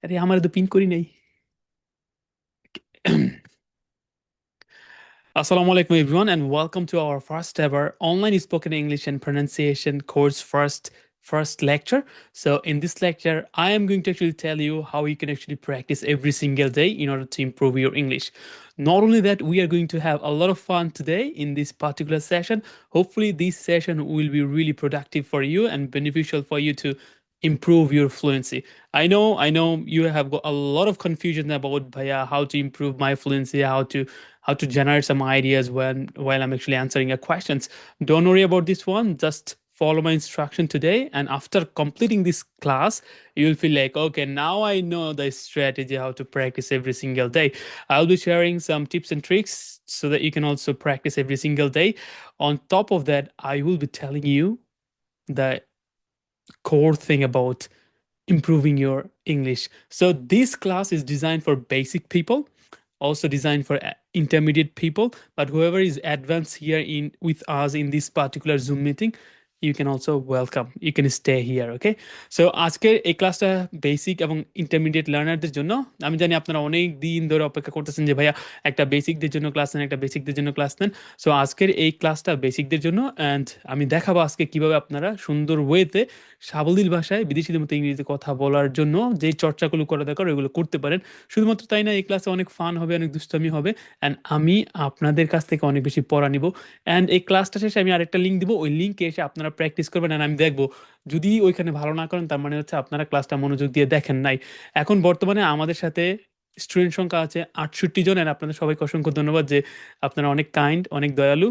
আরে আমার তো পিন করি নাই। Assalamu alaikum everyone and welcome to our first ever online spoken English and pronunciation course first lecture. So in this lecture I am going to actually tell you how you can actually practice every single day in order to improve your English. Not only that, we are going to have a lot of fun today in this particular session. Hopefully this session will be really productive for you and beneficial for you to improve your fluency. I know you have got a lot of confusion about Bhaiya, how to improve my fluency, how to generate some ideas while I'm actually answering your questions. Don't worry about this one. Just follow my instruction today, and after completing this class, you'll feel like, okay, now I know the strategy how to practice every single day. I'll be sharing some tips and tricks so that you can also practice every single day. On top of that, I will be telling you the core thing about improving your English. So this class is designed for basic people, also designed for intermediate people, but whoever is advanced here in with us in this particular Zoom meeting, you can also welcome. You can stay here, okay? So আজকের এই ক্লাসটা basic এবং intermediate লার্নারদের জন্য। আমি জানি আপনারা অনেক দিন ধরে অপেক্ষা করতেছেন যে ভাইয়া একটা বেসিকদের জন্য ক্লাস নেন, একটা বেসিকদের জন্য ক্লাস নেন। সো আজকের এই ক্লাসটা বেসিকদের জন্য, অ্যান্ড আমি দেখাবো আজকে কিভাবে আপনারা সুন্দর ওয়েতে সাবলীল ভাষায় বিদেশিদের মতো ইংরেজিতে কথা বলার জন্য যে চর্চাগুলো করা দরকার ওইগুলো করতে পারেন। শুধুমাত্র তাই না, এই ক্লাসে অনেক ফান হবে, অনেক দুষ্টামি হবে, অ্যান্ড আমি আপনাদের কাছ থেকে অনেক বেশি পড়া নিব। অ্যান্ড এই ক্লাসটা শেষে আমি আরেকটা লিঙ্ক দিব, ওই লিঙ্কে এসে আপনারা প্র্যাকটিস করবেন, অ্যান্ড আমি দেখবো যদি ওইখানে ভালো না করেন তার মানে হচ্ছে আপনারা ক্লাসটা মনোযোগ দিয়ে দেখেন নাই। এখন বর্তমানে আমাদের সাথে স্টুডেন্ট সংখ্যা আছে 68 জন, অ্যান্ড আপনাদের সবাইকে অসংখ্য ধন্যবাদ যে আপনারা অনেক কাইন্ড, অনেক দয়ালু,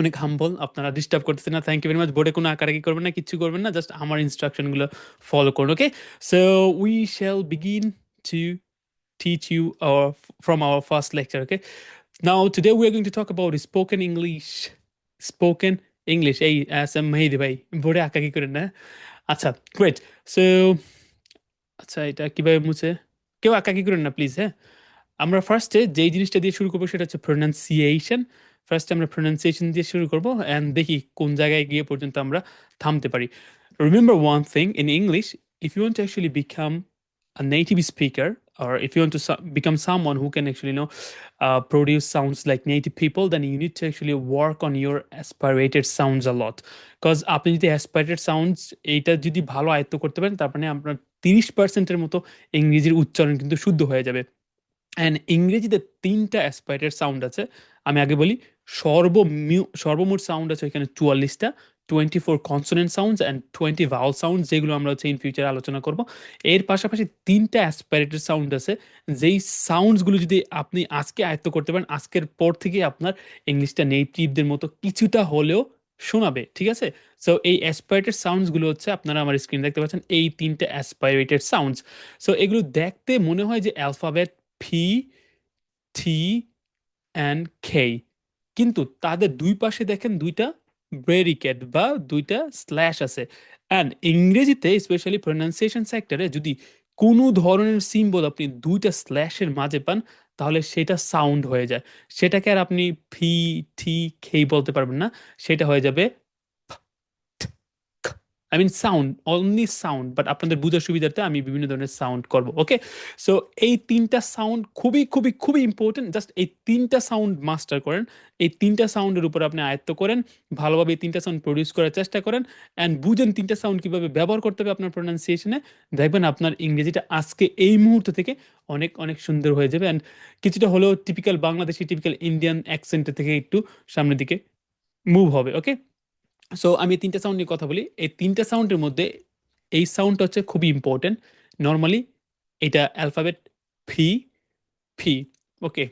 অনেক হাম্বল, আপনারা ডিস্টার্ব করতেছেন না। Thank you very much. বোর্ডে কোনো আঁকারাকি করবেন না, কিচ্ছু করবেন না, জাস্ট আমার ইনস্ট্রাকশনগুলো ফলো করুন, okay? So we shall begin to teach you from our first lecture, okay? Now today we are going to talk about spoken English. Spoken English. এই এম মেহেদি ভাই, বোর্ডে আঁকাকি করেন না। আচ্ছা, গ্রেট। সো আচ্ছা, এটা কিভাবে মুছে? কেউ আঁকাকি করেন না প্লিজ, হ্যাঁ? আমরা ফার্স্টে যেই জিনিসটা দিয়ে শুরু করবো সেটা হচ্ছে প্রোনাউন্সিয়েশন। ফার্স্টে আমরা প্রোনাউন্সিয়েশন দিয়ে শুরু করবো অ্যান্ড দেখি কোন জায়গায় গিয়ে পর্যন্ত আমরা থামতে পারি। Remember one thing in English, if you want to actually become a native speaker, or if you want to become someone who can actually produce sounds like native people, then you need to actually work on your aspirated sounds a lot. Because আপনি যদি aspirated sounds এইটা যদি ভালো আয়ত্ত করতে পারেন, তার মানে আপনার 30%-এর মতো ইংরেজির উচ্চারণ কিন্তু শুদ্ধ হয়ে যাবে। অ্যান্ড ইংরেজিতে 3টা অ্যাসপাইরেটেড সাউন্ড আছে। আমি আগে বলি, সর্বমোট সাউন্ড আছে এখানে 44টা, 24 consonant sounds and 20 Bhawal sound, যেগুলো আমরা হচ্ছে ইন ফিউচারে আলোচনা করব। এর পাশাপাশি 3টা অ্যাসপাইরেটেড সাউন্ড আছে, যেই সাউন্ডসগুলো যদি আপনি আজকে আয়ত্ত করতে পারেন, আজকের পর থেকে আপনার ইংলিশটা নেটিভদের মতো কিছুটা হলেও শোনাবে, ঠিক আছে? সো এই অ্যাসপাইরেটেড সাউন্ডসগুলো হচ্ছে, আপনারা আমার স্ক্রিন দেখতে পাচ্ছেন, এই 3টা অ্যাসপাইরেটেড সাউন্ডস। সো এগুলো দেখতে মনে হয় যে অ্যালফাবেট পি, টি অ্যান্ড কে, কিন্তু তাদের দুই পাশে দেখেন দুইটা ব্রেরিকেড বা দুইটা স্ল্যাশ আছে। অ্যান্ড ইংরেজিতে স্পেশালি প্রনাউন্সিয়েশন সেক্টরে যদি কোনো ধরনের সিম্বল আপনি দুইটা স্ল্যাশের মাঝে পান, তাহলে সেটা সাউন্ড হয়ে যায়। সেটাকে আর আপনি ফি, টি, খেই বলতে পারবেন না, সেটা হয়ে যাবে I mean sound, only sound. But আপনাদের বোঝার সুবিধার্থে আমি বিভিন্ন ধরনের সাউন্ড করব, ওকে? সো এই 3টা সাউন্ড খুবই খুবই খুবই ইম্পর্টেন্ট। জাস্ট এই 3টা সাউন্ড মাস্টার করেন, এই 3টা সাউন্ডের উপর আপনি আয়ত্ত করেন, ভালোভাবে এই 3টা সাউন্ড প্রডিউস করার চেষ্টা করেন, অ্যান্ড বুঝেন 3টা সাউন্ড কীভাবে ব্যবহার করতে হবে আপনার প্রোনাউন্সিয়েশনে। দেখবেন আপনার ইংরেজিটা আজকে এই মুহূর্ত থেকে অনেক অনেক সুন্দর হয়ে যাবে, অ্যান্ড কিছুটা হলেও টিপিক্যাল বাংলাদেশি, টিপিক্যাল ইন্ডিয়ান অ্যাকসেন্টের থেকে একটু সামনের দিকে মুভ হবে, ওকে? সো আমি 3টা সাউন্ড নিয়ে কথা বলি। এই 3টা সাউন্ডের মধ্যে এই সাউন্ডটা হচ্ছে খুবই ইম্পর্টেন্ট। নরমালি এটা অ্যালফাবেট ফি, ফি, ওকে?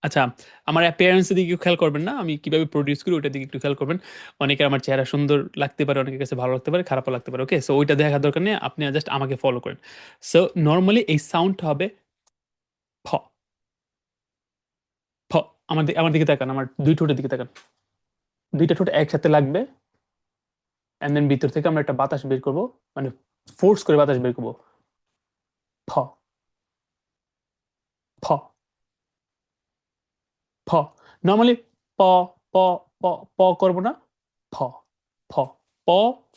আচ্ছা, আমার অ্যাপিয়ারেন্সের দিকে একটু খেয়াল করবেন না, আমি কিভাবে প্রডিউস করি ওটার দিকে একটু খেয়াল করবেন। অনেকের আমার চেহারা সুন্দর লাগতে পারে, অনেকের কাছে ভালো লাগতে পারে, খারাপও লাগতে পারে, ওকে? সো ওইটা দেখার দরকার নেই, আপনি জাস্ট আমাকে ফলো করেন। সো নরমালি এই সাউন্ডটা হবে ফ, ফ। আমার দিকে তাকান, আমার 2 ঠোঁটের দিকে তাকান। 2টা ঠোঁট একসাথে লাগবে, অ্যান্ড দেন ভিতর থেকে আমরা একটা বাতাস বের করব, মানে ফোর্স করে বাতাস বের করব। ফ, ফ, ফ। নরমালি প, প, প, করব না, ফ, ফ, প,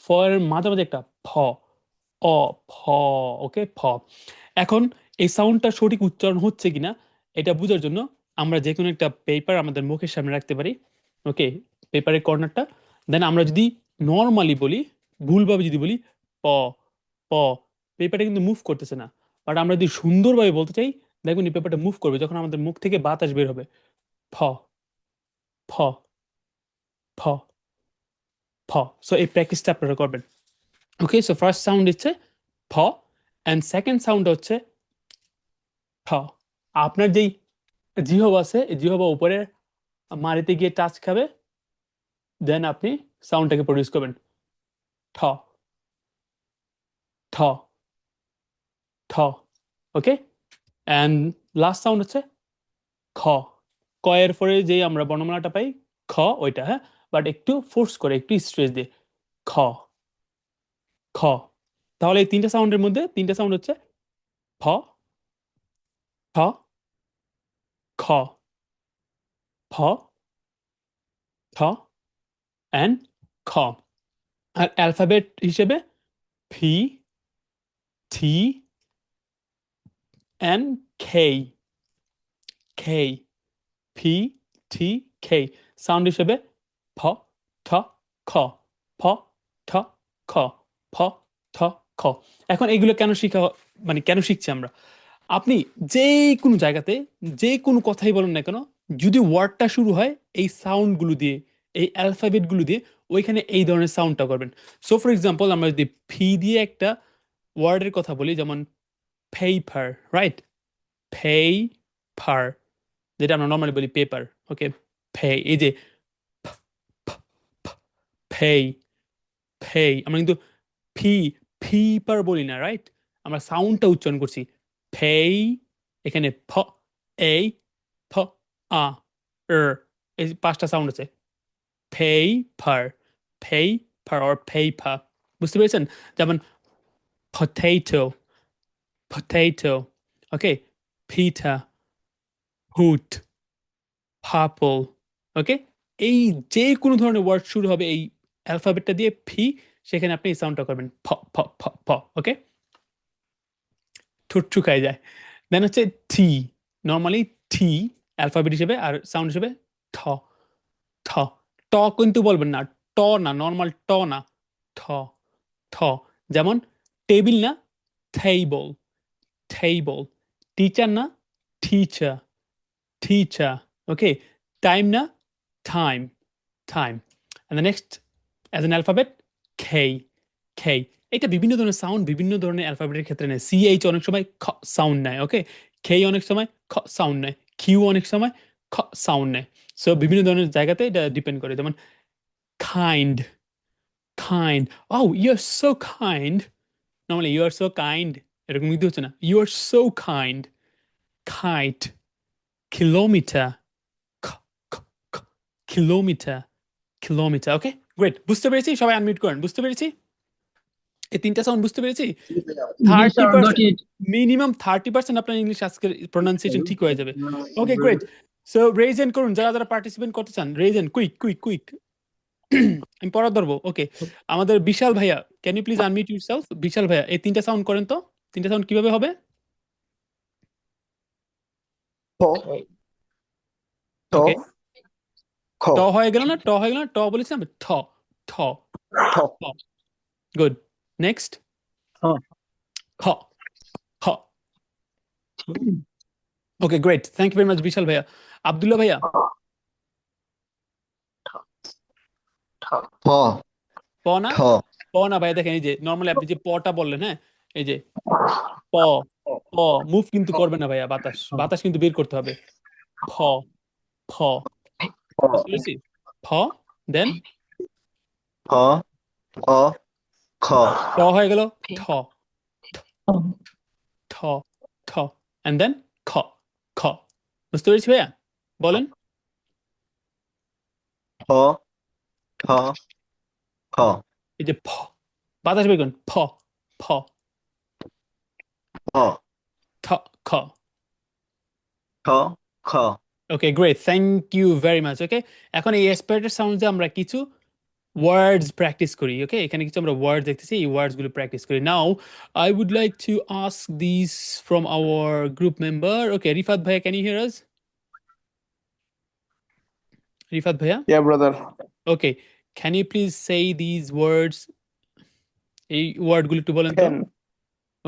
ফ এর মাঝামাঝি একটা ফ, অ ফ ওকে ফ। এখন এই সাউন্ডটা সঠিক উচ্চারণ হচ্ছে কিনা এটা বোঝার জন্য আমরা যে কোনো একটা পেপার আমাদের মুখের সামনে রাখতে পারি। ওকে, পেপারের কর্নারটা। দেন আমরা যদি নর্মালি বলি, ভুলভাবে যদি বলি প প, পেপারটা কিন্তু মুভ করতেছে না। বাট আমরা যদি সুন্দরভাবে বলতে চাই, দেখবেন এই পেপারটা মুভ করবে যখন আমাদের মুখ থেকে বাতাস বের হবে। ফ ফ ফ ফ। সো এই প্র্যাকটিসটা আপনারা করবেন। ওকে, সো ফার্স্ট সাউন্ড হচ্ছে ফ, অ্যান্ড সেকেন্ড সাউন্ড হচ্ছে ঠ। আপনার যেই জিহবা আছে, এই জিহবা উপরে মাড়িতে গিয়ে টাচ খাবে, দেন আপনি সাউন্ডটাকে প্রডিউস করবেন ঠ ঠ ঠ। ওকে, অ্যান্ড লাস্ট সাউন্ড হচ্ছে খ। ক এর পরে যে আমরা বর্ণমালাটা পাই খ, ওইটা, হ্যাঁ, বাট একটু ফোর্স করে, একটু স্ট্রেস দিয়ে খ খ। তাহলে এই তিনটা সাউন্ডের মধ্যে তিনটা সাউন্ড হচ্ছে ফ ঠ খ, ফ ঠ অ্যান্ড খ। আর অ্যালফাবেট হিসেবে ফি, টি অ্যান্ড খেই, খেই, পি টি খেই। সাউন্ড হিসেবে ফ ঠ খ, ফ ঠ খ, ফ ঠ খ। এখন এগুলো কেন শিখা, মানে কেন শিখছি আমরা? আপনি যে কোনো জায়গাতে যে কোনো কথাই বলেন না কেন, যদি ওয়ার্ডটা শুরু হয় এই সাউন্ডগুলো দিয়ে, এই অ্যালফাবেটগুলো দিয়ে, ওইখানে এই ধরনের সাউন্ডটা করবেন। সো ফর এক্সাম্পল, আমরা যদি ফি দিয়ে একটা ওয়ার্ডের কথা বলি, যেমন পেপার, রাইট? পেপার, যেটা আমরা নর্মালি বলি পেপার। ওকে, পে, এই যে পে, পে, আমরা কিন্তু ফি, ফিপার বলি না, রাইট? আমরা সাউন্ডটা উচ্চারণ করছি পে। এখানে ফ, এই, ফ, আ, এই পাঁচটা সাউন্ড আছে। পেপার, পেপার অর পেপার, বুঝতে পেরেছেন? যেমন পটেটো, পটেটো, ওকে, পিঠা, হুট, পার্পল। ওকে, এই যে কোনো ধরনের ওয়ার্ড শুরু হবে এই অ্যালফাবেটটা দিয়ে ফি, সেখানে আপনি এই সাউন্ডটা করবেন ফ ফ ফ ফ। ওকে, ঠোঁট শুকায় যায়। দেন হচ্ছে টি, নর্মালি টি অ্যালফাবেট হিসেবে, আর সাউন্ড হিসেবে ঠ ঠ। ট কিন্তু বলবেন না, ট না, নর্মাল ট না, ঠ ঠ। যেমন টেবিল না, টেবল, টেবল। টিচার না, teacher, teacher. Okay, time na, time, time. And the next, as an alphabet, K, K. এটা বিভিন্ন ধরনের সাউন্ড বিভিন্ন ধরনের অ্যালফাবেটের ক্ষেত্রে নেয়। সি এইচ অনেক সময় খ সাউন্ড নেয়, ওকে, কে অনেক সময় খ সাউন্ড নেয়, কিউ অনেক সময় খ সাউন্ড নেয়। সো বিভিন্ন ধরনের জায়গাতে এটা ডিপেন্ড করে। যেমন kind, kind, oh you are so kind, normally you are so kind এরকম কিন্তু হচ্ছে না, you are so kind. Kite, kilometre, kilometre, kilometre. Okay, great, বুঝতে পেরেছি। সবাই আনমিউট করেন, বুঝতে পেরেছি। এই তিনটা সাউন্ড বুঝতে পেরেছি। জি স্যার 30%, বাকি মিনিমাম 30% আপনার ইংলিশ আজকের প্রোনাউন্সিয়েশন ঠিক হয়ে যাবে। Okay, great. So raise hand করুন যারা যারা পার্টিসিপেট করতে চান, raise hand, quick quick quick. আমি পড়া ধরবো। ওকে, আমাদের বিশাল ভাইয়া, can you please unmute yourself? Bishal ভাইয়া, এই তিনটা সাউন্ড করেন তো। তিনটা সাউন্ড কিভাবে হবে? খ ঠ ওকে, খ ট হয়ে গেল না, ট হয়ে গেল না, ট বলেছি না, ঠ ঠ ঠ ঠ। গুড, নেক্সট ঠ খ খ। Okay, great, thank you very much Bishal ভাইয়া। আব্দুল্লাহ ভাইয়া, ঠ প না, ঠ প না ভাইয়া, দেখেন এই যে নর্মালি আপনি যে পটা বললেন, হ্যাঁ, এই যে প, প মুভ কিন্তু করবে না ভাইয়া, বাতাস, বাতাস কিন্তু বের করতে হবে। ফ ফ, বুঝতে পেরেছি? ফ, দেন খ খ খ ট হয়ে গেল, ঠ ঠ ঠ, এন্ড দেন খ খ। বুঝতে পেরেছি ভাইয়া, বলেন। ঠ ঠ খ এই যে ফ, বাতাস বের করুন, ফ ফ, খ ঠ খ। ঠ খ okay, great, thank you very much. Okay, এখন এই এসপারেটের সাউন্ড আমরা কিছু ওয়ার্ডস প্র্যাকটিস করি। ওকে, এখানে কিছু আমরা ওয়ার্ড দেখতেছি, এই ওয়ার্ডস গুলো প্র্যাকটিস করি। Now I would like to ask this from our group member. Okay, Rifat ভাইয়া, can you hear us? Rifat ভাইয়া, Yeah, brother. Okay, can you please say this words? এই ওয়ার্ড গুলো একটু বলেন তো। Pen.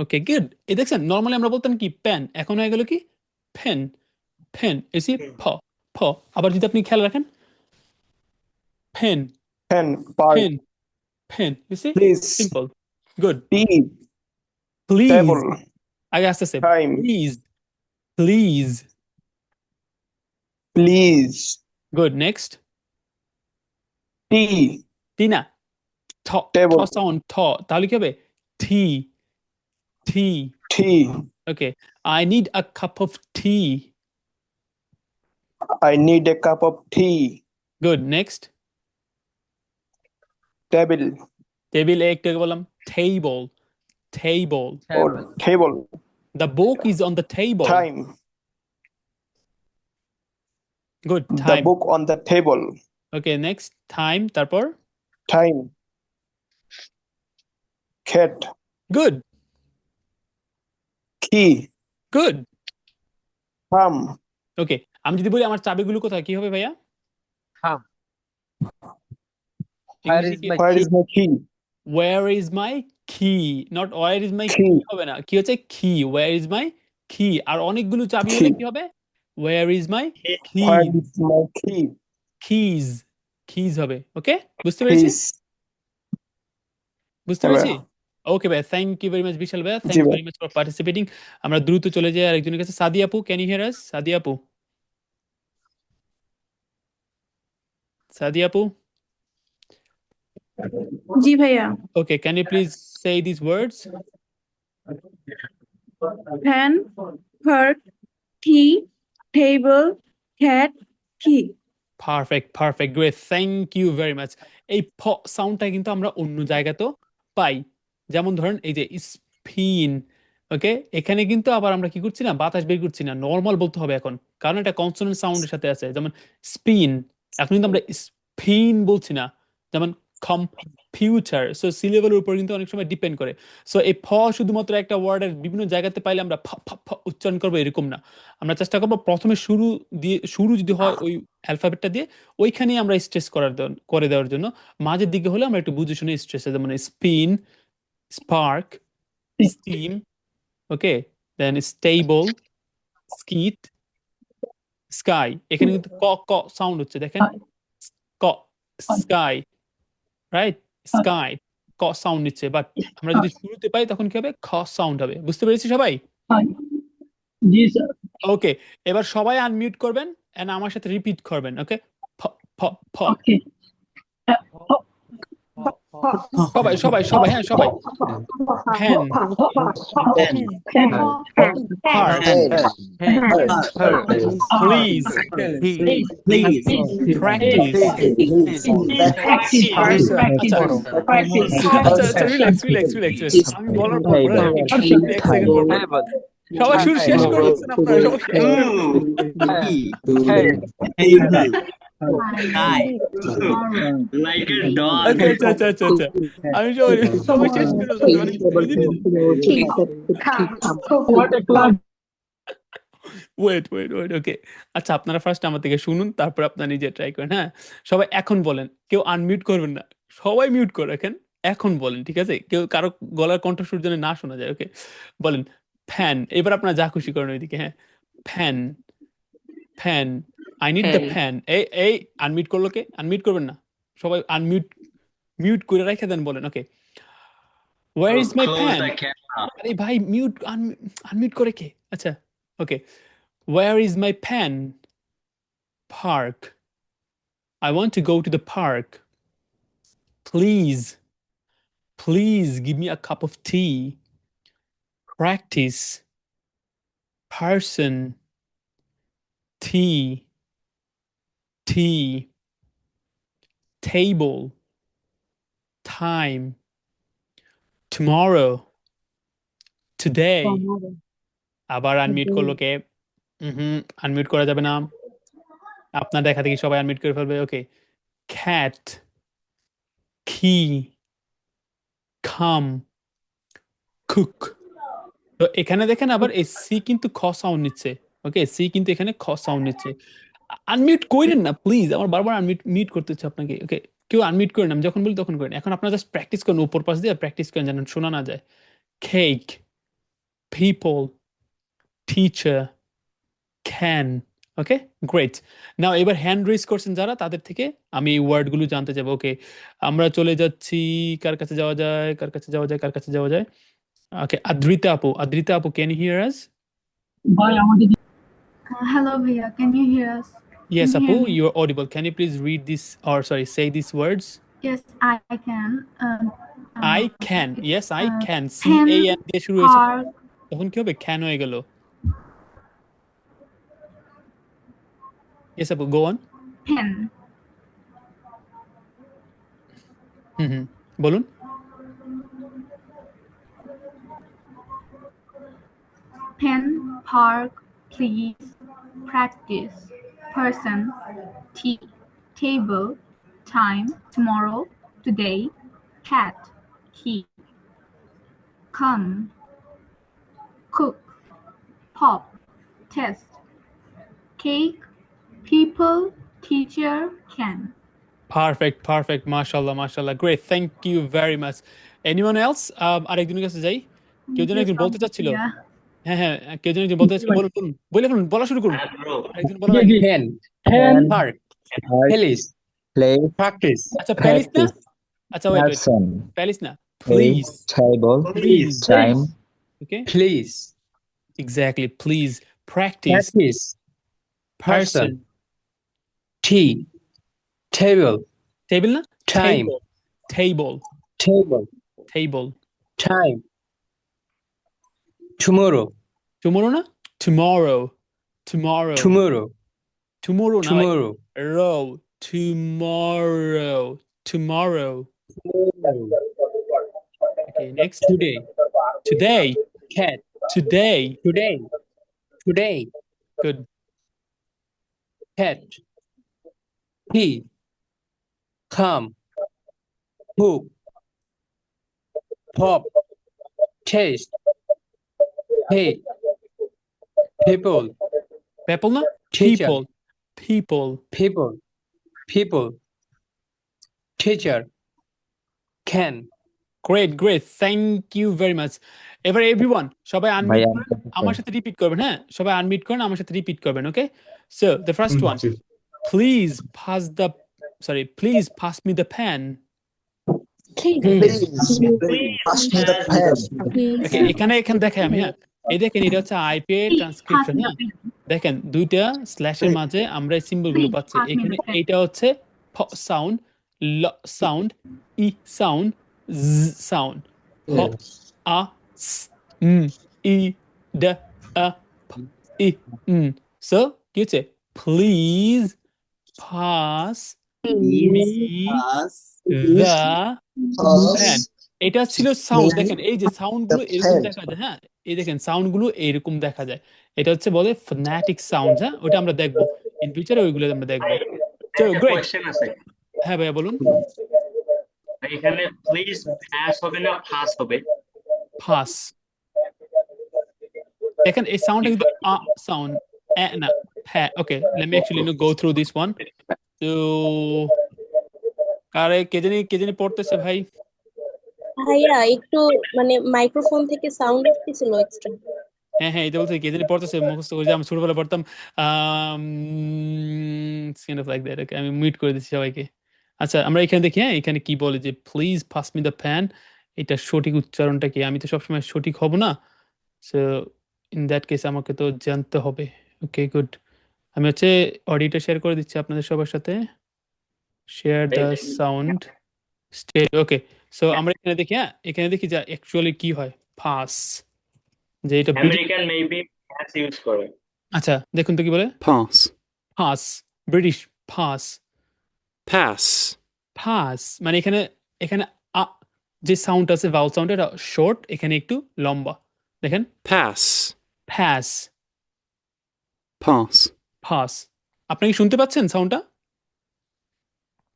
Okay, good. এই দেখছেন, নর্মালি আমরা বলতাম কি পেন, এখন হয়ে গেল কি পেন। পেন এসি ফ, ফ। আবার যদি আপনি খেয়াল রাখেন, pen, Pen. Park. Pen, pen, you see, Please. Simple, good. Tea. Please, Table. আগে আস্তে আস্তে, Time. Please, please, Please. Good. Next, Tea. Tina, ঠ, ঠ Table. সাউন্ড, ঠ, তাহলে কি হবে? Tea, tea. Tea. Okay, I need a cup of tea, I need a cup of tea. Good. Next, Table. টেবিলে একটু আগে বললাম table, table. Or table. The book is on the table, Time. Good. The time, book on the table. Okay. Next, time, তারপর Time. Cat. Good, Key. Good. Thumb. ওকে, আমি যদি বলি আমার চাবিগুলো কোথায়, কি হবে ভাইয়া? Where ইংলিশে is কি? my Where key? is my key? Where is my key, not where is my Key. key হবে না, কি হচ্ছে key, where is my key। আর অনেকগুলো চাবি হলে Key. কি হবে? Where is my Where keys, is my key? keys, keys হবে। ওকে, বুঝতে পেরেছি, Keys. বুঝতে পেরেছি। ওকে ভাই, thank you very much Bishal ভাইয়া, জি থ্যাংক ইউ ভাই। Very much for participating. আমরা দ্রুত চলে যাই আরেকজনের কাছে। সাদি আপু, ক্যান ইউ হিয়ার আস? সাদি আপু, সাদি আপু, জি ভাইয়া। Okay, can you please say this words? Fan, park, tea, table, cat, key. Perfect, perfect, great, thank you very much. এই ফ সাউন্ডটা কিন্তু আমরা অন্য জায়গাতেও পাই, যেমন ধরেন এই যে স্পিন। ওকে, এখানে কিন্তু আবার আমরা কি করছি না, বাতাস বের করছি না, নর্মাল বলতে হবে এখন, কারণ এটা কনসোনেন্ট সাউন্ডের সাথে আছে। যেমন স্পিন, এখন কিন্তু আমরা স্পিন বলছি না, যেমন কম্পিউটার। সো সিলেবলের উপর কিন্তু অনেক সময় ডিপেন্ড করে। সো এই ফ শুধুমাত্র একটা ওয়ার্ডের বিভিন্ন জায়গাতে পাইলে আমরা ফ ফ ফ উচ্চারণ করবো এরকম না, আমরা চেষ্টা করবো প্রথমে শুরু দিয়ে, শুরু যদি হয় ওই অ্যালফাবেটটা দিয়ে, ওইখানেই আমরা স্ট্রেস করে দেওয়ার জন্য। মাঝের দিকে হলে আমরা একটু বুঝে শুনে স্ট্রেস, যেমন স্পিন, স্পার্ক, স্টিম, ওকে, দেন স্টেবল, স্কিট, স্কাই। এখানে কিন্তু ক ক সাউন্ড হচ্ছে, দেখেন, ক, স্কাই, রাইট, স্কাই, ক সাউন্ড নিচ্ছে। বাট আমরা যদি শুরুতে পাই তখন কি হবে? খ সাউন্ড হবে। বুঝতে পেরেছি সবাই? জি স্যার। ওকে, এবার সবাই আনমিউট করবেন এন্ড আমার সাথে রিপিট করবেন। ওকে, ফ ফ ফ, ওকে। সবাই সবাই সবাই, হ্যাঁ সবাই। Fan, heart, please, practice. আচ্ছা আচ্ছা, রিল্যাক্স রিল্যাক্স রিল্যাক্স, আমি বলার পর পর রিপিট করছি, এক সেকেন্ড পর পর। সবাই শুরু শেষ করে দিচ্ছেন আপনারা, সবাই শেষ করে Like a dog. আচ্ছা আচ্ছা আচ্ছা আচ্ছা আচ্ছা, আমি সবাই সবাই শেষ করে দিচ্ছি, মানে ওয়েট ওয়েট ওয়েট, ওকে। আচ্ছা, আপনারা ফার্স্ট আমার থেকে শুনুন, তারপর আপনারা নিজে ট্রাই করেন। হ্যাঁ, সবাই এখন বলেন, কেউ আনমিউট করবেন না, সবাই মিউট করে রাখেন, এখন বলেন, ঠিক আছে? কেউ কারো গলার কণ্ঠস্বর যেন না শোনা যায়। ওকে, বলেন ফ্যান। এবার আপনারা যা খুশি করেন ওইদিকে। হ্যাঁ, fan, fan, I need the fan. এই এই আনমিউট করলো কে? আনমিউট করবেন না, সবাই আনমিউট, মিউট করে রেখে দেন, বলেন। Okay, where is my Close fan? the camera. আরে ভাই, মিউট আনমিউট করে কে? আচ্ছা, okay, where is my pen? Park. I want to go to the park. Please, please give me a cup of tea. Practice. Person. Tea. Tea. Table. Time. Tomorrow. Today. আবার unmute করলো কে? Unmute করা যাবে না, আপনার দেখা দেখি সবাই unmute করে ফেলবে। ওকে, cat. key, come, cook. তো এখানে দেখেন আবার এই সি কিন্তু খ সাউন্ড নিচ্ছে। ওকে, সি কিন্তু এখানে খ সাউন্ড নিচ্ছে। আনমিউট করেন না প্লিজ, আমার বারবার মিউট করতে হচ্ছে আপনাকে। ওকে, কেউ আনমিউট করেন, আমি যখন বলি তখন করেন। এখন আপনারা জাস্ট প্র্যাকটিস করেন, উপর পাশ দিয়ে প্র্যাকটিস করেন যেন শোনা না যায়। Cake, people, teacher, can. Okay, great. Now এবার হ্যান্ড রেজ করছেন যারা, তাদের থেকে আমি এই ওয়ার্ডগুলো জানতে চাইবো। ওকে, আমরা চলে যাচ্ছি, কার কাছে যাওয়া যায়, কার কাছে যাওয়া যায়, কার কাছে যাওয়া যায়? ওকে, আদ্রিতা আপু, আদ্রিতা আপু, ক্যান ইউ হিয়ার আস? ভাই আমাদের Hello, Bhaiya. Can you hear us? Yes, Can you hear Apu, me? you're audible. Can you please read this, or sorry, say these words? Yes, I can. I can. It's Yes, I can. pen, C-A-N দিয়ে শুরু হয়েছে, park, তখন কি হবে? Can হয়ে গেল। Yes, Apu, go on. pen, হুম, বলুন। pen, park, please, practice, person, tea, table, time, tomorrow, today, cat, key, come, cook, pop, test, cake, people, teacher, can. Perfect. Mashallah, mashallah. Great. Thank you very much. Anyone else? আরেকজনের কাছে যাই। কেউ যেন Yes, একজন বলতে চাচ্ছিল। Bhaiya. হ্যাঁ, কেউ যেন একজন বলতে চাচ্ছিল। বলুন, বলে ফেলুন, বলা শুরু করুন। Bro. আরেকজন বলার আগে। Pen, pen, park, Park, police, place, practice, আচ্ছা, প্যালিস না? practice, আচ্ছা, wait. person, প্যালিস না, place, please. table, Please. time, Okay, please, exactly. Please. Practice. practice, Person. tea, table, Table না? time, Table. table, time, tomorrow, Tomorrow না? Tomorrow. tomorrow, Tomorrow না, like tomorrow, row. Tomorrow. Okay, next. today, Today. cat, Today. today, Good. cat, tea, come, cook, pop, taste, cake, people, People না? Teacher. People. people, teacher, can. Great. Thank you very much. এবার everyone, সবাই unmute ভাইয়া, করেন, আমার সাথে repeat করবেন। হ্যাঁ, সবাই আনমিউট করেন, আমার সাথে রিপিট করবেন। ওকে, so the first one, please pass me the pen. please, pass me the pen. ওকে, এখানে দেখাই আমি। হ্যাঁ, এই দেখেন, এটা হচ্ছে IPA Please pass transcription. me হ্যাঁ, the pen. দেখেন দুইটা স্ল্যাশের মাঝে আমরা এই সিম্বল গুলো Please পাচ্ছি। pass me এখানে the pen. এইটা হচ্ছে ফ সাউন্ড, ল সাউন্ড, ই সাউন্ড, জ সাউন্ড, ফ আ স ই ড আ ফ ই সো কি হচ্ছে? Please pass me the pen. এটা ছিল সাউন্ড। দেখেন এই যে সাউন্ড গুলো এরকম pen. দেখা যায়। হ্যাঁ, এই দেখেন সাউন্ড গুলো এরকম দেখা যায়। এটা হচ্ছে বলে ফোনেটিক সাউন্ড। হ্যাঁ, ওটা আমরা দেখবো ইন ফিউচারে, ওইগুলো আমরা দেখবো। So একটা great. কোয়েশ্চেন আছে হ্যাঁ ভাইয়া বলুন। এখানে প্লিজ পাস হবে না পাস হবে? পাস। দেখেন এই সাউন্ডটা কিন্তু আ সাউন্ড, না হ্যাঁ। Okay, let me actually go through this one. তো কে জানি পড়তেছে ভাই? ভাইয়া একটু মানে মাইক্রোফোন থেকে সাউন্ড আসতেছিল এক্সট্রা। হ্যাঁ, এটা বলতে কে জানি পড়তেছে, মুখস্থ করে যে আমি ছোটবেলায় পড়তাম। Kind of like that. Okay, আমি মিউট করে দিচ্ছি সবাইকে। আচ্ছা, আমরা এখানে দেখি। হ্যাঁ, এখানে কি বলে যে please pass me the pan. এটা সঠিক উচ্চারণটা কি? আমি তো সবসময় সঠিক হব না। সো ইন দ্যাট কেস আমাকে তো জানতে হবে। ওকে, গুড। আমি হচ্ছে অডিওটা শেয়ার করে দিচ্ছি আপনাদের সবার সাথে। Share the sound state. Okay, so আমরা এখানে দেখি। হ্যাঁ, এখানে দেখি যে অ্যাকচুয়ালি কি হয়। পাস, যে এটা আমেরিকান মেবি পাস ইউজ করে। আচ্ছা, দেখুন তো কি বলে। Pass. Pass, British pass. Pass মানে এখানে আ যে সাউন্ড আছে, ভাউল সাউন্ড, এটা শর্ট, এখানে একটু লম্বা। দেখেন, Pass. Pass, Pass. পাস। আপনি কি শুনতে পাচ্ছেন সাউন্ডটা?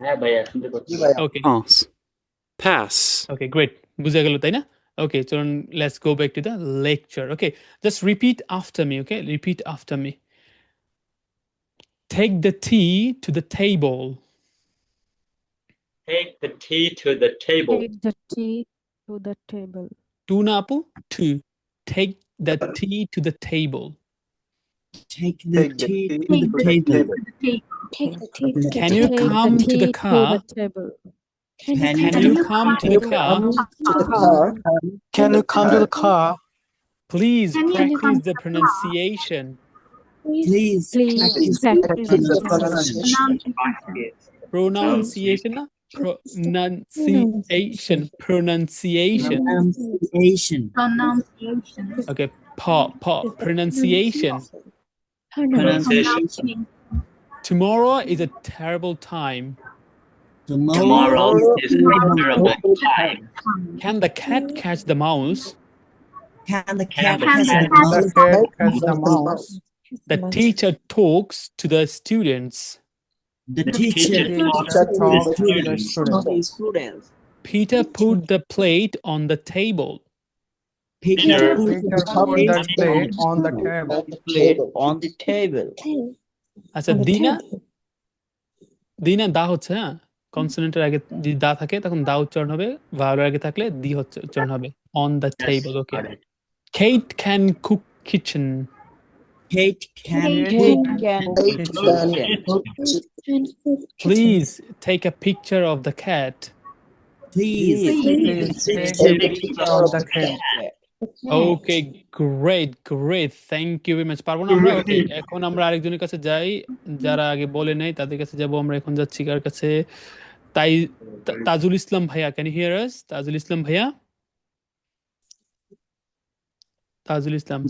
হ্যাঁ ভাইয়া শুনতে পাচ্ছি। ওকে, Pass. pass, Okay, great. বুঝা গেল তাই না? Okay, so let's go back to the lecture. Okay, just repeat after me. Okay, repeat after me. Take the tea to the table. Take the tea to the table. Take the tea to the table. Two na apu? Two. Take the tea to the table. Take the tea to the table. Take the tea to the Can you Take come the to tea the car? to the table. Can you come to the car? To the car. Can you come to the car? Please Can you come practice to the the car? pronunciation. Please Please practice practice the the pronunciation. Pronunciation na? Pronunciation. Pronunciation. Pronunciation. Pronunciation. Okay, pronunciation. Pronunciation. Tomorrow is a terrible time. Tomorrow is a terrible time. Can the cat catch the mouse? Can the Can cat the catch cat the mouse? Catch the mouse. The teacher talks to the students. The The teacher teacher talks to the talks to the students. students. Peter put the plate on the table. Peter put Peter the put the plate plate on the table. on the table. আচ্ছা দিনা দা হচ্ছে হ্যাঁ কনসোনেন্টের আগে যদি দা থাকে তখন দা উচ্চারণ হবে ভাওয়ালের আগে থাকলে দি হচ্ছে উচ্চারণ হবে on the Yes, table. Okay, got it. Kate can cook kitchen. Kate can Kate cook can kitchen. Please take a picture of the cat. Please Please take a picture of the cat. Okay, great. Thank you very much. পারবো না আমরা? Okay, এখন আমরা আরেকজনের কাছে যাই যারা আগে বলে নাই তাদের কাছে যাব আমরা এখন যাচ্ছি কার কাছে তাজুল ইসলাম ভাইয়া, can you hear us? Tajul Islam ভাইয়া? Tajul Islam.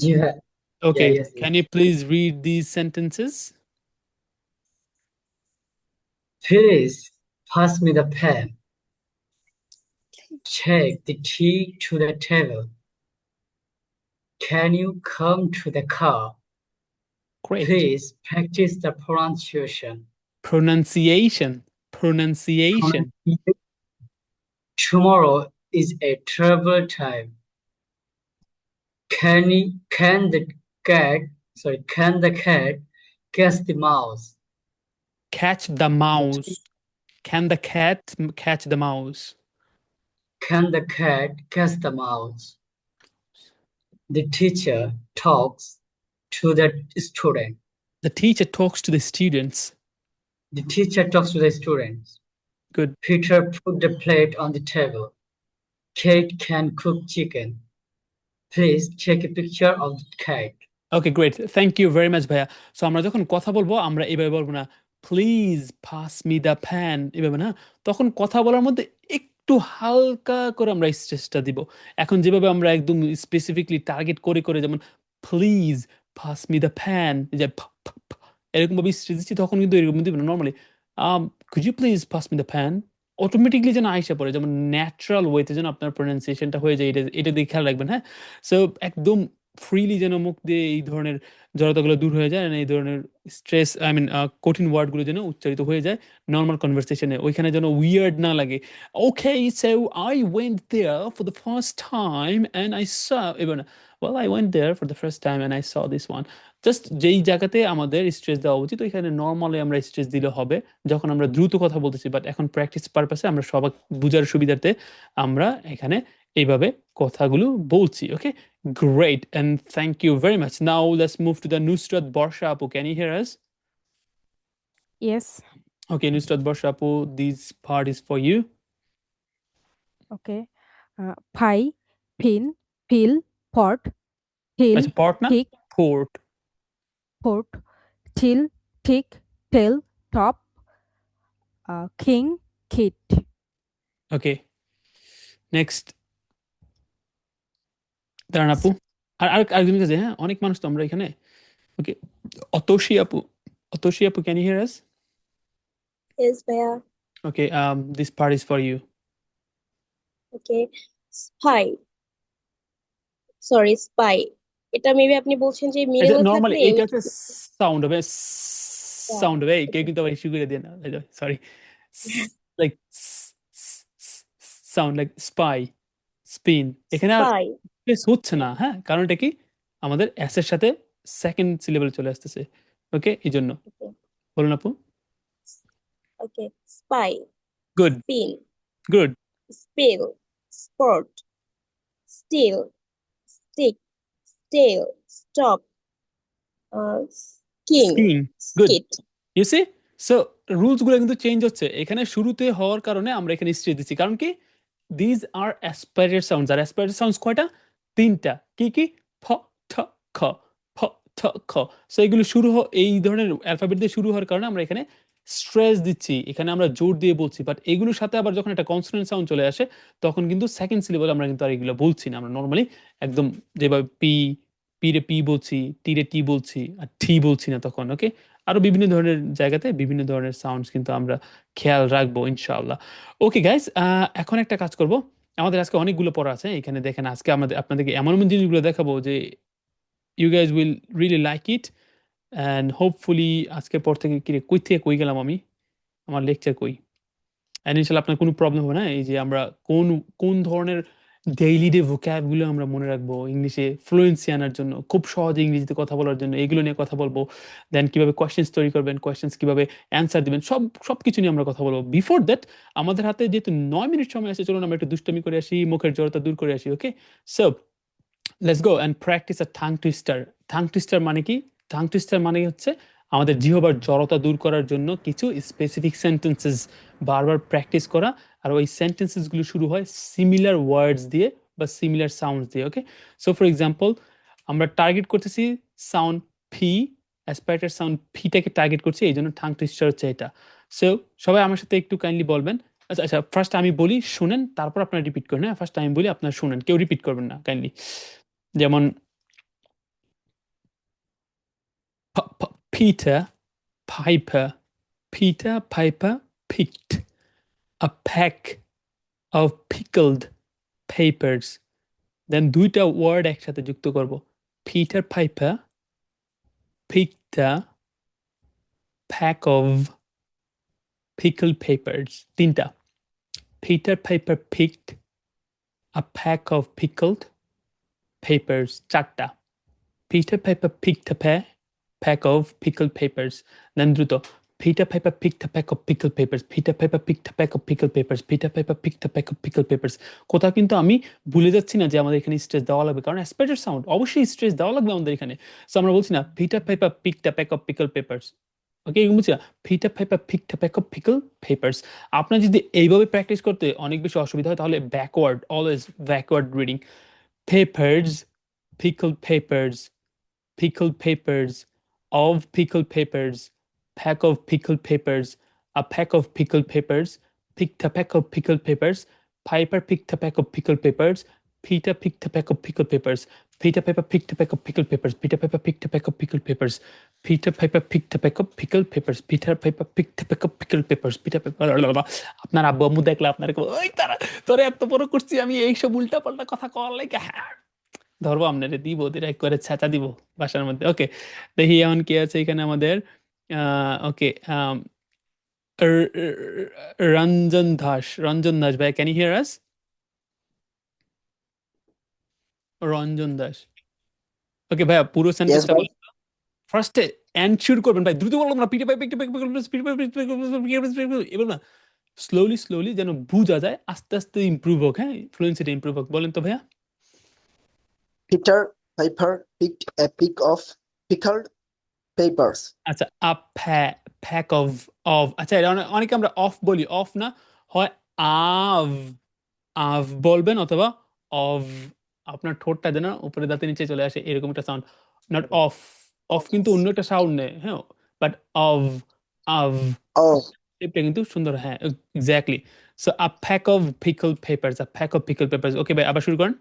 Okay, can you please read these sentences? Please pass me the pen. Take the tea to the table. Can you come to the car? Great. Please practice the pronunciation. Pronunciation. Tomorrow is a terrible time. Can the cat catch the mouse? Catch the mouse. Can the cat catch the mouse? Can the cat catch the mouse? The teacher talks to the student. The teacher talks to the students. The teacher talks to the students. Good. Peter put the plate on the table. Kate can cook chicken. Please take a picture of the cat. Okay, great. Thank you very much, ভাইয়া. So আমরা যখন কথা বলবো আমরা এভাবে বলবো না please pass me the pan, এভাবে না। তখন কথা বলার মধ্যে একটু হালকা করে আমরা স্ট্রেসটা দিব। এখন যেভাবে আমরা একদম স্পেসিফিকলি টার্গেট করে যেমন please pass me the pan, যে এরকম ভাবে স্ট্রেস দিচ্ছি তখন কিন্তু এরকম দিব না। Normally could you please pass me the pan, automatically যেন আইসা পড়ে, যেমন ন্যাচারাল ওয়েতে যেন আপনার প্রোনাউন্সিয়েশনটা হয়ে যায়, এটা দিয়ে খেয়াল রাখবেন। হ্যাঁ, সো একদম ফ্রিলি যেন মুখ দিয়ে এই ধরনের জড়তাগুলো দূর হয়ে যায়, এই ধরনের স্ট্রেস কঠিন ওয়ার্ডগুলো যেন উচ্চারিত হয়ে যায় নর্মাল কনভারসেশনে, ওইখানে যেন উইয়ার্ড না লাগে। Okay, so I went there for the first time and I saw, এবার না well I went there for the first time and I saw this one. Just যেই জায়গাতে আমাদের স্ট্রেস দেওয়া উচিত ওইখানে নর্মালি আমরা স্ট্রেস দিলে হবে যখন আমরা দ্রুত কথা বলতেছি, বাট এখন প্র্যাকটিস পারপাসে আমরা সবাই বুঝার সুবিধার্থে আমরা এখানে এইভাবে কথাগুলো বলছি। ওকে, great and thank you very much. Now let's move to the Nusrat Barsha Apu. Can you hear us? Yes. Okay, Nusrat Barsha Apu, this part is for you. Okay. Pie, pin, pill, pot, hill, It's port na? tick, Port. port, till, tick, tail, top, king, kit. Okay, next. দাঁড়ান আপু, আরেকজনের কাছে। হ্যাঁ, অনেক মানুষ তো আমরা এখানে। ওকে, অতোষী আপু, can you hear us? Yes, Bhaiya. Okay, this part is for you. Okay. Spy. এটা মেবি আপনি বলছেন যে মিরর নরমালি থাকলে এটা হচ্ছে সাউন্ড হবে, সাউন্ড হবে। কেউ কিন্তু আবার ইস্যু করে দেন না, sorry, like sound like spy, spin. এখানে আর spy, স্পেস হচ্ছে না, হ্যাঁ, কারণ এটা কি আমাদের এস এর সাথে সেকেন্ড সিলেবল চলে আসতেছে। ওকে, এই জন্য okay, বলুন আপু। okay, spy, good, spin, good. spill, sport, steal, stick, tail, stop, skin, skin, good. skit, you see, so rules গুলো কিন্তু চেঞ্জ হচ্ছে। এখানে শুরুতে হওয়ার কারণে আমরা এখানে স্ট্রেস দিচ্ছি, কারণ কি দিজ আর অ্যাসপাইরেট সাউন্ডস। আর অ্যাসপাইরেট সাউন্ডস কয়টা? তিনটা। কি কি? ফ, ঠ, খ, ফ, ঠ, খ। সো এগুলো এই ধরনের অ্যালফাবেট দিয়ে শুরু হওয়ার কারণে আমরা এখানে স্ট্রেস দিচ্ছি, এখানে আমরা জোর দিয়ে বলছি। বাট এগুলোর সাথে আবার যখন একটা কনসোনেন্ট সাউন্ড চলে আসে তখন কিন্তু সেকেন্ড সিলেবল আমরা কিন্তু আর এগুলো বলছি না। আমরা নর্মালি একদম যেভাবে পি, পি রে পি বলছি, টি রে টি বলছি, আর টি বলছি না তখন। ওকে, আরো বিভিন্ন ধরনের জায়গাতে বিভিন্ন ধরনের সাউন্ডস কিন্তু আমরা খেয়াল রাখবো ইনশাআল্লাহ। ওকে গাইস, এখন একটা কাজ করব। আমাদের আজকে অনেকগুলো পড়া আছে এখানে। দেখেন আজকে আপনাদেরকে এমন এমন জিনিসগুলো দেখাবো যে you guys will really like it, and hopefully আজকের পর থেকে কই থেকে কই গেলাম আমি, আমার লেকচার কই। অ্যান্ড ইনশাল্লাহ আপনার কোনো প্রবলেম হবে না। এই যে আমরা কোন কোন ধরনের ডেইলি ডে ভোক্যাবগুলো আমরা মনে রাখবো ইংলিশে ফ্লুয়েন্সি আনার জন্য, খুব সহজে ইংরেজিতে কথা বলার জন্য, এগুলো নিয়ে কথা বলবো। দেন কিভাবে কোয়েশ্চেন্স তৈরি করবেন, কোয়েশ্চেন্স কিভাবে অ্যান্সার দিবেন, সব কিছু নিয়ে আমরা কথা বলবো। বিফোর দ্যাট আমাদের হাতে যেহেতু 9 মিনিট সময় আছে, চলুন আমরা একটু দুষ্টামি করে আসি, মুখের জড়তা দূর করে আসি। Okay, so let's go and practice a tongue twister. Tongue twister মানে কি? টাং টুইস্টার মানে হচ্ছে আমাদের জিহ্বার জড়তা দূর করার জন্য কিছু স্পেসিফিক সেন্টেন্সেস বারবার প্র্যাকটিস করা। আর ওই সেন্টেন্সেসগুলো শুরু হয় সিমিলার ওয়ার্ডস দিয়ে বা সিমিলার সাউন্ডস দিয়ে। ওকে, সো ফর এক্সাম্পল আমরা টার্গেট করতেছি সাউন্ড ফি, অ্যাসপারেটার সাউন্ড ফিটাকে টার্গেট করছি, এই জন্য টাং টুইস্টার হচ্ছে এটা। সো সবাই আমার সাথে একটু কাইন্ডলি বলবেন। আচ্ছা আচ্ছা, ফার্স্ট আমি বলি, শুনেন, তারপর আপনারা রিপিট করেন। হ্যাঁ, ফার্স্ট আমি বলি, আপনারা শুনেন, কেউ রিপিট করবেন না কাইন্ডলি। যেমন Peter Piper, Peter Piper picked a pack of pickled papers. Then দুইটা ওয়ার্ড একসাথে যুক্ত করব। Peter Piper picked a pack of pickled papers. তিনটা। Peter Piper picked a pack of pickled papers. চারটা। Peter Piper picked a pack of pickled papers. Then দ্রুত Peter Piper picked a pack of pickled papers. Peter Piper picked a pack of pickled papers. Peter Piper picked a pack of pickled papers. কোথাও কিন্তু আমি ভুলে যাচ্ছি না যে আমাদের এখানে স্ট্রেস দেওয়া লাগবে, কারণ অ্যাসপারেটার সাউন্ড অবশ্যই স্ট্রেস দেওয়া লাগবে আমাদের এখানে। সো আমরা বলছি না Peter Piper picked a pack of pickled papers. ওকে, এরকম বলছি না Peter Piper picked a pack of pickled papers. আপনার যদি এইভাবে প্র্যাকটিস করতে অনেক বেশি অসুবিধা হয় তাহলে backward, always backward reading. Papers, pickled papers, pickled papers, of pickled papers, pack of pickled papers, a pack of pickled papers, picked a pack of pickled papers, Piper picked a pack of pickled papers, Peter picked a pack of pickled papers, Peter Piper picked a pack of pickled papers, Peter Piper picked a pack of pickled papers, Peter Piper picked a pack of pickled papers, Peter Piper picked a pack of pickled papers, Peter Piper। আপনার আব্বু আম্মু দেখলে আপনার ওই তারা তোরে এত বড় করছি আমি, এইসব উল্টা পাল্টা কথা কওয়ার লাগে ধরবো আপনারে, দিব ডিরেক্ট করে ছাঁচা দিব বাসার মধ্যে। ওকে, দেখি এমন কি আছে এখানে আমাদের। ওকে, রঞ্জন দাস, রঞ্জন দাস ভাই, ক্যান ইউ হিয়ার আস? রঞ্জন দাস, ওকে ভাইয়া পুরো সেন্টেন্সটা বলেন। ফার্স্টে এনশিওর করবেন ভাই, দ্রুত বললাম না, পিঠে পাই পিঠে পাই এবার না, স্লোলি স্লোলি যেন বুঝা যায়, আস্তে আস্তে ইমপ্রুভ হোক। হ্যাঁ, ফ্লুয়েন্সিটা ইমপ্রুভ হোক। বলেন তো ভাইয়া। Peter Piper picked a peck of pickled papers. আচ্ছা, আ প্যাক অফ, আচ্ছা এটা অনেকে আমরা অফ বলি, অফ না, হয় আভ, আভ বলবেন, অথবা অফ। আপনার ঠোঁটটা যেন উপরে দাঁতে নিচে চলে আসে, এরকম একটা সাউন্ড, নট অফ। অফ কিন্তু অন্য একটা সাউন্ড নেই, হ্যাঁ, বাট অফ, আভ, Oh, এটা কিন্তু সুন্দর। হ্যাঁ, exactly. So a pack of pickled peppers, a pack of pickled peppers. Okay ভাই, আবার শুরু করেন।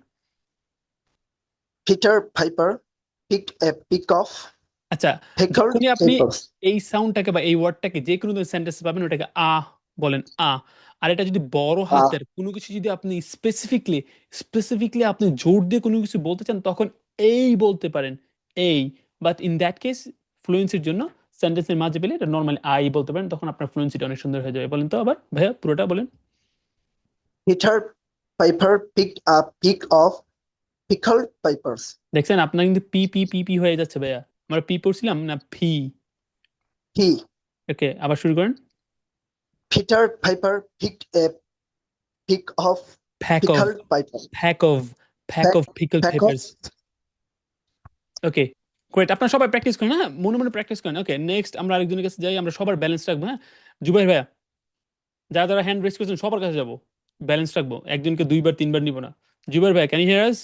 Peter Piper picked a peck of আচ্ছা, pickled যখনই আপনি papers. এই সাউন্ডটাকে বা এই ওয়ার্ডটাকে যে কোনো সেন্টেন্স পাবেন ওটাকে বলেন, আর এটা যদি বড় হাতের কোনো কিছু যদি আপনি স্পেসিফিকলি আপনি জোর দিয়ে কোনো কিছু বলতে চান তখন এই বলতে পারেন, এই। বাট ইন দ্যাট কেস ফ্লুয়েন্সির জন্য সেন্টেন্সের মাঝে পেলে এটা নর্মালি আই বলতে পারেন, তখন আপনার ফ্লুয়েন্সিটা অনেক সুন্দর হয়ে যাবে। বলেন তো আবার ভাইয়া পুরোটা বলেন। Peter paper picked a pick of pickled peppers. দেখছেন আপনার কিন্তু পি পি পি পি হয়ে যাচ্ছে ভাইয়া। আমরা পি পড়ছিলাম না ফি। He, ওকে, আবার শুরু করেন। Peter Piper picked a pick of Pack of pickled peppers. pack of pickled Pack of peppers. Okay, great. আপনারা সবাই প্র্যাকটিস করেন, হ্যাঁ, মনে মনে প্র্যাকটিস করেন। ওকে, নেক্সট আমরা আরেকজনের কাছে যাই। আমরা সবার ব্যালেন্স রাখবো, হ্যাঁ। জুবাইর ভাইয়া, যারা যারা হ্যান্ড রেজ করছেন সবার কাছে যাবো, ব্যালেন্স রাখবো, একজনকে 2 বার 3 বার নিব না। জুবাইর ভাইয়া, ক্যান ইউ হিয়ার আস?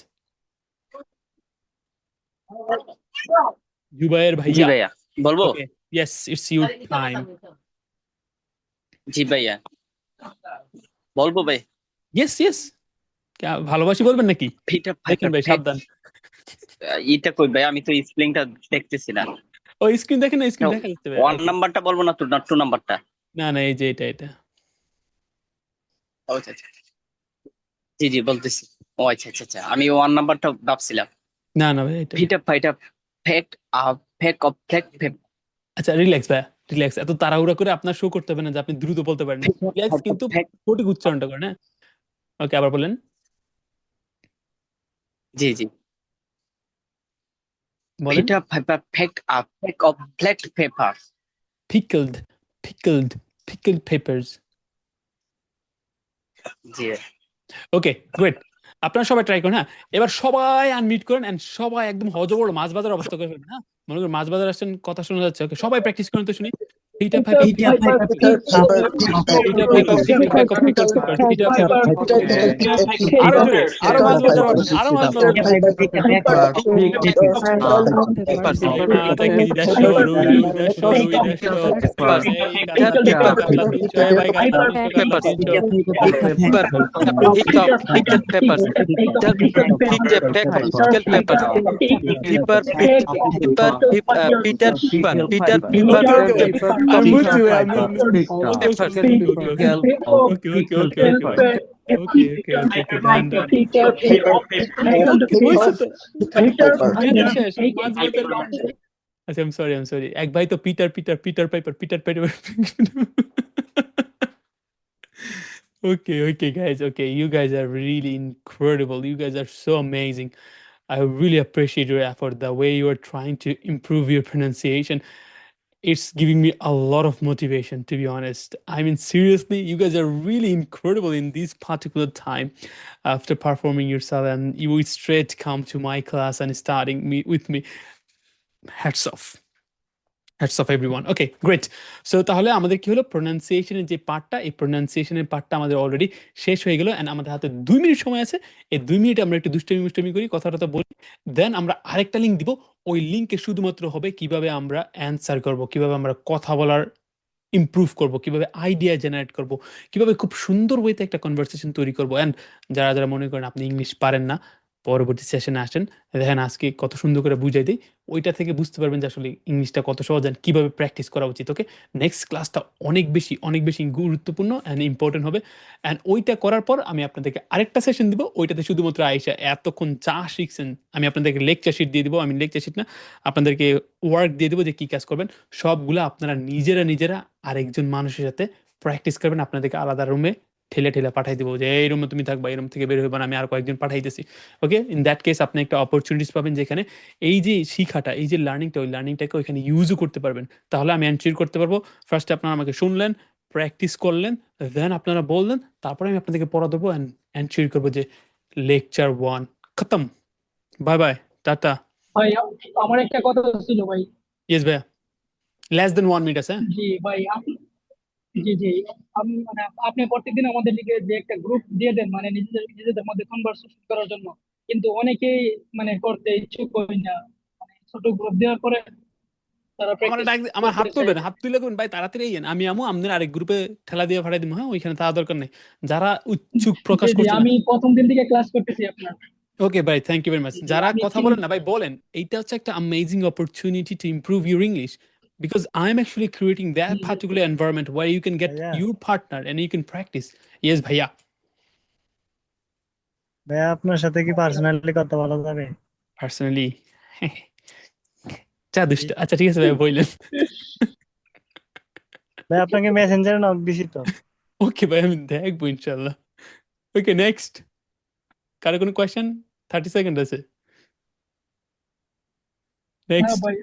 জুবাইর জি ভাইয়া, ভাইয়া, বলবো? ওকে, ইয়েস, ইটস ইউর টাইম। জি ভাইয়া, বলবো ভাই? ইয়েস ইয়েস, ভালোবাসি বলবেন নাকি? পিটার দেখেন পাইপার ভাই, সাবধান। এটা কই ভাই, আমি তো স্পেলিংটা দেখতেছি না। ও স্ক্রিন দেখেন না, স্ক্রিন দেখা যাচ্ছে ভাই। 1 নাম্বারটা বলবো না তো, না 2 নাম্বারটা? না না, এই যে এটা। ও আচ্ছা আচ্ছা, জি জি বলতেছি। ও আচ্ছা আচ্ছা আচ্ছা, আমি 1 নাম্বারটা ভাবছিলাম। না না ভাই, এটা। Peter piper fact fack of fact. আচ্ছা, রিল্যাক্স ভাই, রিল্যাক্স। এত তাড়াহুড়া করে আপনার শো করতে হবে না যে আপনি দ্রুত বলতে পারেন। রিল্যাক্স, কিন্তু সঠিক উচ্চারণটা করেন, হ্যাঁ। ওকে, আবার বলেন। জি জি, বলেন। Peter piper fact of flat paper. Pickled peppers. G okay, great. আপনারা সবাই ট্রাই করেন, হ্যাঁ। এবার সবাই আনমিউট করেন এন্ড সবাই একদম হজবড় মাছ বাজার অবস্থা করে ফেলবেন, হ্যাঁ। মনে করেন মাছ বাজার আসছেন, কথা শোনা যাচ্ছে। ওকে, সবাই প্র্যাকটিস করেন তো শুনি। Peter Piper Peter Piper picked up Peter Piper picked a pack of pickled peppers. Peter Piper আরো জোরে, আরো মাছ বাজার হবে, আরো মাছ বাজার হবে। I'm with you. Okay. Done. আচ্ছা, I'm sorry. এক ভাই তো Peter Piper. Okay, guys. Okay, you guys are really incredible. You guys are so amazing. I really appreciate your effort, the way you are trying to improve your pronunciation. It's giving me a lot of motivation, to be honest. I mean, seriously, you guys are really incredible in this particular time after performing yourself, and you would straight come to my class and starting with me. Hats off everyone. Okay, great. So তাহলে আমাদের কি হলো, প্রোনাউন্সিয়েশনের যে পার্টটা, এই প্রোনাউন্সিয়েশনের পার্টটা আমাদের already শেষ হয়ে গেল। এন্ড আমাদের হাতে 2 মিনিট সময় আছে। এই 2 মিনিটে আমরা একটু দুষ্টামি করি, কথাটা বলি। দেন আমরা আরেকটা লিংক দিব। ওই লিংকে শুধুমাত্র হবে কিভাবে আমরা অ্যান্সার করব, কিভাবে আমরা কথা বলার ইমপ্রুভ করব, কিভাবে আইডিয়া জেনারেট করব, কিভাবে খুব সুন্দর ওয়েতে একটা কনভারসেশন তৈরি করব। এন্ড যারা মনে করেন আপনি ইংলিশ পারেন না, পরবর্তী সেশনে আসেন, দেখেন আজকে কত সুন্দর করে বুঝাই দিই। ওইটা থেকে বুঝতে পারবেন যে আসলে ইংলিশটা কত সহজ আর কিভাবে প্র্যাকটিস করা উচিত। ওকে, নেক্সট ক্লাসটা অনেক বেশি গুরুত্বপূর্ণ অ্যান্ড ইম্পর্টেন্ট হবে। অ্যান্ড ওইটা করার পর আমি আপনাদেরকে আরেকটা সেশন দিব। ওইটাতে শুধুমাত্র আয়েশা এতক্ষণ যা শিখছেন, আমি আপনাদেরকে লেকচার শিট দিয়ে দিব। আমি লেকচার শিট না, আপনাদেরকে ওয়ার্ক দিয়ে দেবো যে কী কাজ করবেন। সবগুলো আপনারা নিজেরা আরেকজন মানুষের সাথে প্র্যাকটিস করবেন। আপনাদেরকে আলাদা রুমে ঠেলে পাঠাই দিব যে এই রুমে তুমি থাকবা, এই রুম থেকে বের হইবা না, আমি আর কয়েকজন পাঠাইতেছি। ওকে, ইন দ্যাট কেস আপনি একটা অপরচুনিটিস পাবেন যেখানে এই যে শিখাটা, এই যে লার্নিংটা, ওই লার্নিংটাকে ওইখানে ইউজও করতে পারবেন। তাহলে আমি এনশিওর করতে পারবো ফার্স্টে আপনারা আমাকে শুনলেন, প্র্যাকটিস করলেন, দেন আপনারা বললেন, তারপরে আমি আপনাদেরকে পড়া দেবো অ্যান্ড এনশিওর করবো যে লেকচার 1 খতম। বাই, টাটা। ভাই আমার একটা কথা ছিল ভাই। ইয়েস ভাইয়া, লেস দেন 1 মিনিট আছে। জি ভাই, জি আমি মানে আপনি প্রত্যেকদিন আমাদের লিগে যে একটা গ্রুপ দিয়ে দেন, মানে নিজেদের মধ্যে কনভারসেশন করার জন্য, কিন্তু অনেকেই মানে করতে ইচ্ছুক হয় না। মানে ছোট গ্রুপ দেওয়ার পরে তারা আমার হাত তুলবেন, হাত তুলে করবেন ভাই, তাড়াতাড়ি আইয়েন। আমি আমাদের আরেক গ্রুপে ঠেলা দিয়ে ফাটাই দিব। হ্যাঁ, ওইখানে তার দরকার নেই। যারা ইচ্ছুক প্রকাশ করছে, আমি প্রথম দিন থেকে ক্লাস করতেছি আপনার। ওকে ভাই, থ্যাংক ইউ ভেরি মাচ। যারা কথা বলেন না ভাই, বলেন। এইটা হচ্ছে একটা amazing opportunity to improve your English, because I'm actually creating that particular environment where you can get your partner and you can practice. Yes ভাইয়া। ভাইয়া আপনার সাথে কি পার্সোনালি কথা বলা যাবে? পার্সোনালি আচ্ছা ঠিক আছে ভাই, বললেন। ভাই আপনাকে মেসেঞ্জারে নক দিছি তো। ওকে ভাই, আমি দেখবো ইনশাআল্লাহ। ওকে, নেক্সট। কারো কোনো কোয়েশ্চেন? 30 সেকেন্ড আছে। হ্যাঁ নেক্সট। ভাই